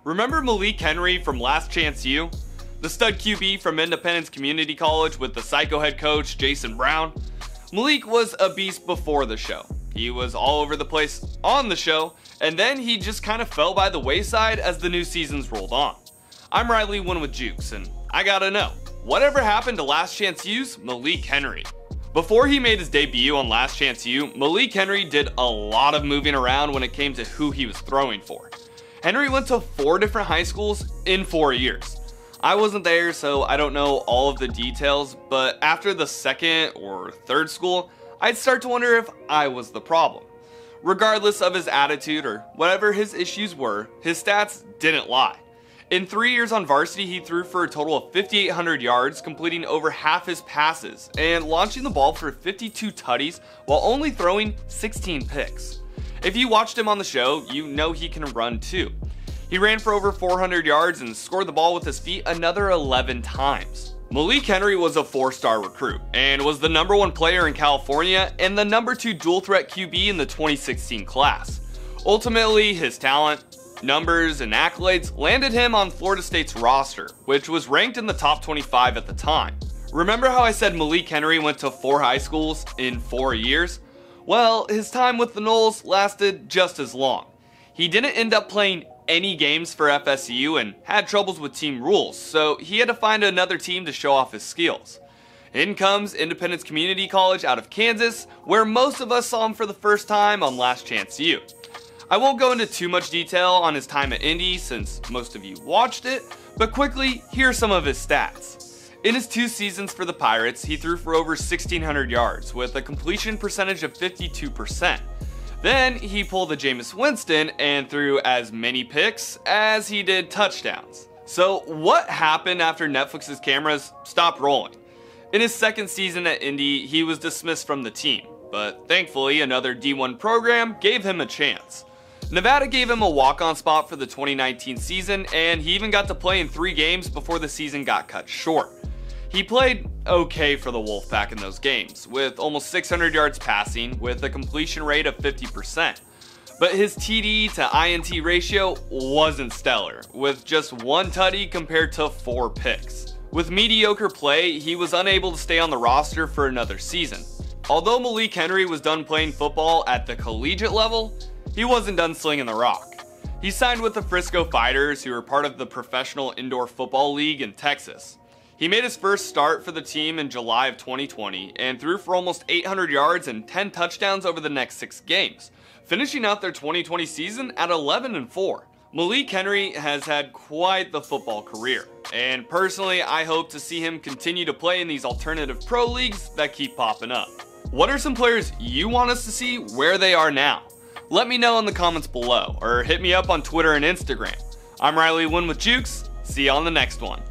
Remember Malik Henry from Last Chance U? The stud QB from Independence Community College with the psycho head coach Jason Brown? Malik was a beast before the show. He was all over the place on the show, and then he just kind of fell by the wayside as the new seasons rolled on. I'm Winn with Jukes, and I gotta know, whatever happened to Last Chance U's Malik Henry? Before he made his debut on Last Chance U, Malik Henry did a lot of moving around when it came to who he was throwing for. Henry went to 4 different high schools in 4 years. I wasn't there, so I don't know all of the details, but after the second or third school, I'd start to wonder if I was the problem. Regardless of his attitude or whatever his issues were, his stats didn't lie. In 3 years on varsity, he threw for a total of 5,800 yards, completing over half his passes, and launching the ball for 52 tutties while only throwing 16 picks. If you watched him on the show, you know he can run too. He ran for over 400 yards and scored the ball with his feet another 11 times. Malik Henry was a 4-star recruit and was the #1 player in California and the #2 dual threat QB in the 2016 class. Ultimately, his talent, numbers, and accolades landed him on Florida State's roster, which was ranked in the top 25 at the time. Remember how I said Malik Henry went to 4 high schools in 4 years? Well, his time with the Noles lasted just as long. He didn't end up playing any games for FSU and had troubles with team rules, so he had to find another team to show off his skills. In comes Independence Community College out of Kansas, where most of us saw him for the first time on Last Chance U. I won't go into too much detail on his time at Indy since most of you watched it, but quickly, here are some of his stats. In his 2 seasons for the Pirates, he threw for over 1,600 yards with a completion percentage of 52%. Then he pulled a Jameis Winston and threw as many picks as he did touchdowns. So what happened after Netflix's cameras stopped rolling? In his 2nd season at Indy, he was dismissed from the team, but thankfully another D1 program gave him a chance. Nevada gave him a walk-on spot for the 2019 season, and he even got to play in 3 games before the season got cut short. He played okay for the Wolfpack in those games, with almost 600 yards passing with a completion rate of 50%. But his TD to INT ratio wasn't stellar, with just 1 tutty compared to 4 picks. With mediocre play, he was unable to stay on the roster for another season. Although Malik Henry was done playing football at the collegiate level, he wasn't done slinging the rock. He signed with the Frisco Fighters, who are part of the Professional Indoor Football League in Texas. He made his first start for the team in July of 2020 and threw for almost 800 yards and 10 touchdowns over the next 6 games, finishing out their 2020 season at 11-4. Malik Henry has had quite the football career, and personally I hope to see him continue to play in these alternative pro leagues that keep popping up. What are some players you want us to see where they are now? Let me know in the comments below, or hit me up on Twitter and Instagram. I'm Winn with Jukes. See you on the next one.